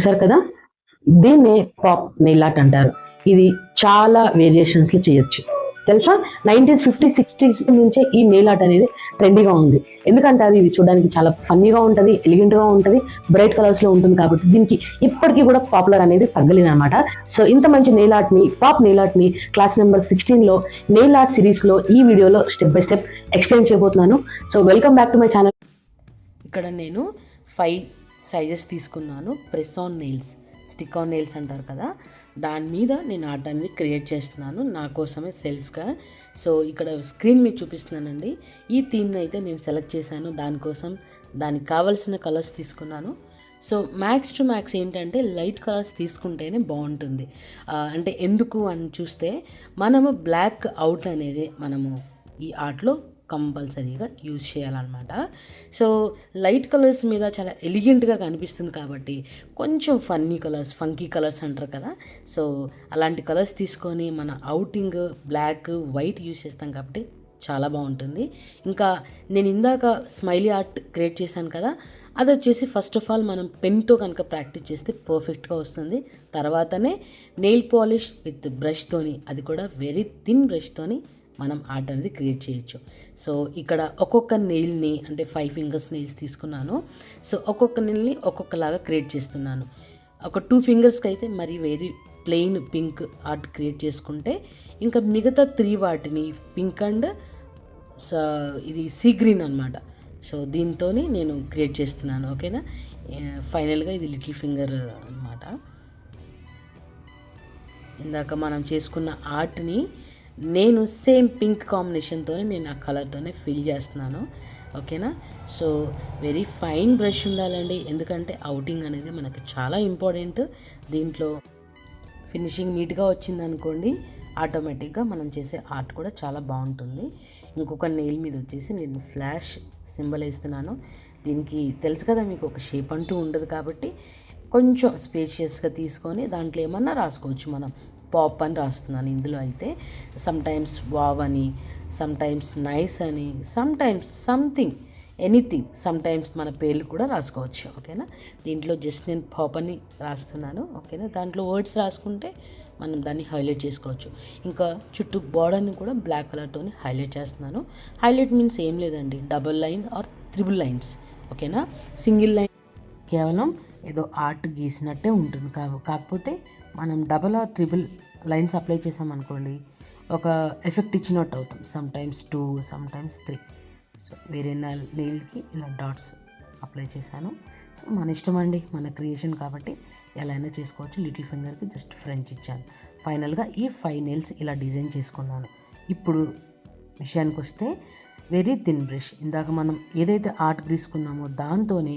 చూసారు కదా, దీన్నే పాప్ నెయిల్ ఆర్ట్ అంటారు. ఇది చాలా వేరియేషన్స్లో చేయొచ్చు. తెలుసా, 90s 50s 60s నుంచే ఈ నెయిల్ ఆర్ట్ అనేది ట్రెండీగా ఉంది. ఎందుకంటే అది చూడడానికి చాలా ఫన్నీగా ఉంటుంది, ఎలిగెంట్గా ఉంటుంది, బ్రైట్ కలర్స్లో ఉంటుంది. కాబట్టి దీనికి ఇప్పటికీ కూడా పాపులర్ అనేది తగ్గలేదన్నమాట. సో ఇంత మంచి నెయిల్ ఆర్ట్ని, పాప్ నెయిల్ ఆర్ట్ని క్లాస్ నెంబర్ 16లో నెయిల్ ఆర్ట్ సిరీస్లో ఈ వీడియోలో స్టెప్ బై స్టెప్ ఎక్స్ప్లెయిన్ చేయబోతున్నాను. So welcome back to my channel. ఇక్కడ నేను 5 సైజెస్ తీసుకున్నాను. Press on nails, stick on nails అంటారు కదా, దాని మీద నేను ఆర్ట్ అనేది క్రియేట్ చేస్తున్నాను నా కోసమే సెల్ఫ్గా. సో ఇక్కడ స్క్రీన్ మీద చూపిస్తున్నానండి. ఈ థీమ్ని అయితే నేను సెలెక్ట్ చేశాను. దానికోసం దానికి కావాల్సిన కలర్స్ తీసుకున్నాను. సో మ్యాక్స్ టు మ్యాక్స్ ఏంటంటే లైట్ కలర్స్ తీసుకుంటేనే బాగుంటుంది. అంటే ఎందుకు అని చూస్తే మనము బ్లాక్ అవుట్ అనేది మనము ఈ ఆర్ట్లో కంపల్సరీగా యూజ్ చేయాలన్నమాట. సో లైట్ కలర్స్ మీద చాలా ఎలిగెంట్గా కనిపిస్తుంది కాబట్టి కొంచెం ఫన్నీ కలర్స్, ఫంకీ కలర్స్ అంటారు కదా, సో అలాంటి కలర్స్ తీసుకొని మన అవుటింగ్ బ్లాక్ వైట్ యూజ్ చేస్తాం కాబట్టి చాలా బాగుంటుంది. ఇంకా నేను ఇందాక స్మైలీ ఆర్ట్ క్రియేట్ చేశాను కదా, అది వచ్చేసి ఫస్ట్ ఆఫ్ ఆల్ మనం పెన్తో కనుక ప్రాక్టీస్ చేస్తే పర్ఫెక్ట్గా వస్తుంది. తర్వాతనే నెయిల్ పాలిష్ విత్ బ్రష్తోని, అది కూడా వెరీ థిన్ బ్రష్తోని మనం ఆర్ట్ అనేది క్రియేట్ చేయొచ్చు. సో ఇక్కడ ఒక్కొక్క నెయిల్ని అంటే 5 ఫింగర్స్ నెయిల్స్ తీసుకున్నాను. సో ఒక్కొక్క నెయిల్ని ఒక్కొక్కలాగా క్రియేట్ చేస్తున్నాను. ఒక 2 ఫింగర్స్కి అయితే మరి very plain pink art create చేసుకుంటే, ఇంకా మిగతా 3 వాటిని పింక్ అండ్ ఇది సీ గ్రీన్ అనమాట. సో దీంతో నేను క్రియేట్ చేస్తున్నాను. ఓకేనా, ఫైనల్గా ఇది లిటిల్ ఫింగర్ అనమాట. ఇందాక మనం చేసుకున్న ఆర్ట్ని నేను సేమ్ పింక్ కాంబినేషన్తోనే నేను ఆ కలర్తోనే ఫిల్ చేస్తున్నాను. ఓకేనా, సో వెరీ ఫైన్ బ్రష్ ఉండాలండి, ఎందుకంటే అవుటింగ్ అనేది మనకి చాలా ఇంపార్టెంట్. దీంట్లో ఫినిషింగ్ నీట్గా వచ్చిందనుకోండి, ఆటోమేటిక్గా మనం చేసే ఆర్ట్ కూడా చాలా బాగుంటుంది. ఇంకొక నెయిల్ మీద వచ్చేసి నేను ఫ్లాష్ సింబల్ వేస్తున్నాను. దీనికి తెలుసు కదా మీకు, ఒక షేప్ అంటూ ఉండదు కాబట్టి కొంచెం స్పేషియస్గా తీసుకొని దాంట్లో ఏమన్నా రాసుకోవచ్చు. మనం పాప్ అని రాస్తున్నాను ఇందులో అయితే. సమ్టైమ్స్ వావ్ అని, సమ్టైమ్స్ నైస్ అని, సమ్టైమ్స్ సంథింగ్ ఎనీథింగ్, సమ్టైమ్స్ మన పేర్లు కూడా రాసుకోవచ్చు. ఓకేనా, దీంట్లో జస్ట్ నేను పాప్ అని రాస్తున్నాను. ఓకేనా, దాంట్లో వర్డ్స్ రాసుకుంటే మనం దాన్ని హైలైట్ చేసుకోవచ్చు. ఇంకా చుట్టూ బార్డర్ని కూడా బ్లాక్ కలర్తో హైలైట్ చేస్తున్నాను. హైలైట్ మీన్స్ ఏం లేదండి, double line or triple lines. ఓకేనా, సింగిల్ లైన్ కేవలం ఏదో ఆర్ట్ గీసినట్టే ఉంటుంది. కాకపోతే మనం double or triple lines apply చేసామనుకోండి, ఒక ఎఫెక్ట్ ఇచ్చినట్టు అవుతుంది. Sometimes 2, sometimes 3. సో వేరే నెయిల్కి ఇలా డాట్స్ అప్లై చేశాను. సో మన ఇష్టం అండి, మన క్రియేషన్ కాబట్టి ఎలా అయినా చేసుకోవచ్చు. లిటిల్ ఫింగర్కి జస్ట్ ఫ్రెంచ్ ఇచ్చాను. ఫైనల్గా ఈ 5 నెయిల్స్ ఇలా డిజైన్ చేసుకున్నాను. ఇప్పుడు విషయానికి వస్తే వెరీ థిన్ బ్రష్, ఇందాక మనం ఏదైతే ఆర్ట్ గీసుకున్నామో దాంతోనే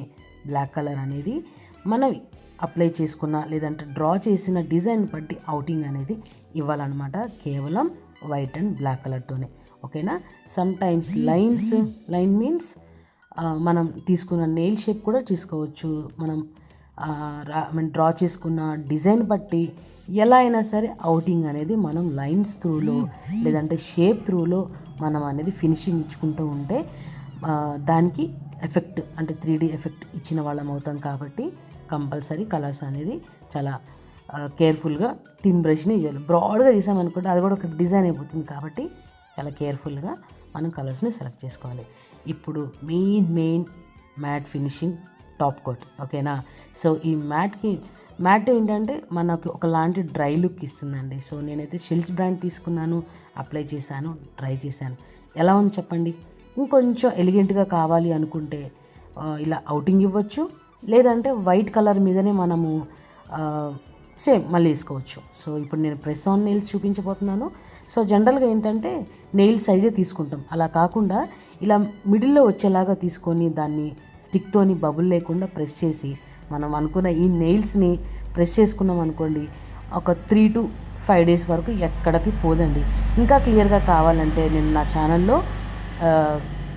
బ్లాక్ కలర్ అనేది మనం అప్లై చేసుకున్న లేదంటే డ్రా చేసిన డిజైన్ బట్టి అవుటింగ్ అనేది ఇవ్వాలన్నమాట, కేవలం వైట్ అండ్ బ్లాక్ కలర్తోనే. ఓకేనా, సమ్ టైమ్స్ లైన్ మీన్స్ మనం తీసుకున్న నెయిల్ షేప్ కూడా తీసుకోవచ్చు. మనం డ్రా చేసుకున్న డిజైన్ బట్టి ఎలా అయినా సరే అవుటింగ్ అనేది మనం లైన్స్ త్రూలో లేదంటే షేప్ త్రూలో మనం అనేది ఫినిషింగ్ ఇచ్చుకుంటూ ఉంటే దానికి ఎఫెక్ట్ అంటే 3D ఎఫెక్ట్ ఇచ్చిన వాళ్ళం అవుతాం. కాబట్టి కంపల్సరీ కలర్స్ అనేది చాలా కేర్ఫుల్గా థిన్ బ్రష్ని ఇవ్వాలి. బ్రాడ్గా తీసామనుకుంటే అది కూడా ఒక డిజైన్ అయిపోతుంది. కాబట్టి చాలా కేర్ఫుల్గా మనం కలర్స్ని సెలెక్ట్ చేసుకోవాలి. ఇప్పుడు main matte finishing top coat. ఓకేనా, సో ఈ మ్యాట్ ఏంటంటే మనకు ఒకలాంటి డ్రై లుక్ ఇస్తుందండి. సో నేనైతే షిల్స్ బ్రాండ్ తీసుకున్నాను, అప్లై చేశాను, ట్రై చేశాను. ఎలా ఉంది చెప్పండి. ఇంకొంచెం ఎలిగెంట్గా కావాలి అనుకుంటే ఇలా అవుటింగ్ ఇవ్వచ్చు, లేదంటే వైట్ కలర్ మీదనే మనము సేమ్ మళ్ళీ వేసుకోవచ్చు. సో ఇప్పుడు నేను ప్రెస్ ఆన్ నెయిల్స్ చూపించబోతున్నాను. సో జనరల్గా ఏంటంటే నెయిల్ సైజే తీసుకుంటాం, అలా కాకుండా ఇలా మిడిల్లో వచ్చేలాగా తీసుకొని దాన్ని స్టిక్తోని బబుల్ లేకుండా ప్రెస్ చేసి మనం అనుకున్న ఈ నెయిల్స్ని ప్రెస్ చేసుకున్నాం అనుకోండి, ఒక 3 to 5 days వరకు ఎక్కడికి పోదండి. ఇంకా క్లియర్గా కావాలంటే నేను నా ఛానల్లో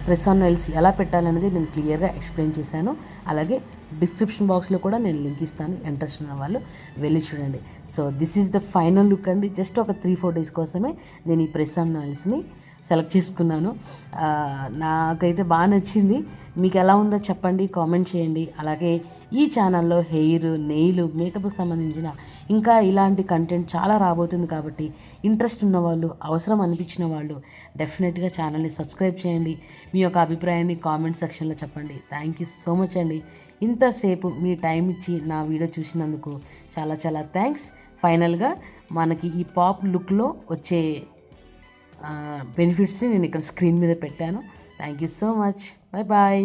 ప్రెస్ ఆన్ నెయిల్స్ ఎలా పెట్టాలనేది నేను క్లియర్గా ఎక్స్ప్లెయిన్ చేశాను. అలాగే డిస్క్రిప్షన్ బాక్స్లో కూడా నేను లింక్ ఇస్తాను, ఇంట్రెస్ట్ ఉన్న వాళ్ళు వెళ్ళి చూడండి. So this is the final look అండి. జస్ట్ ఒక 3-4 days కోసమే నేను ఈ ప్రెస్ ఆన్ నెయిల్స్ని సెలెక్ట్ చేసుకున్నాను. నాకైతే బాగా నచ్చింది. మీకు ఎలా ఉందో చెప్పండి, కామెంట్ చేయండి. అలాగే ఈ ఛానల్లో హెయిర్, నెయిల్, మేకప్కి సంబంధించిన ఇంకా ఇలాంటి కంటెంట్ చాలా రాబోతుంది కాబట్టి ఇంట్రెస్ట్ ఉన్నవాళ్ళు, అవసరం అనిపించిన వాళ్ళు డెఫినెట్గా ఛానల్ని సబ్స్క్రైబ్ చేయండి. మీ యొక్క అభిప్రాయాన్ని కామెంట్ సెక్షన్లో చెప్పండి. థ్యాంక్ యూ సో మచ్ అండి. ఇంతసేపు మీ టైం ఇచ్చి నా వీడియో చూసినందుకు చాలా చాలా థ్యాంక్స్. ఫైనల్గా మనకి ఈ పాప్ లుక్లో వచ్చే బెనిఫిట్స్ని నేను ఇక్కడ స్క్రీన్ మీద పెట్టాను. Thank you so much. Bye bye.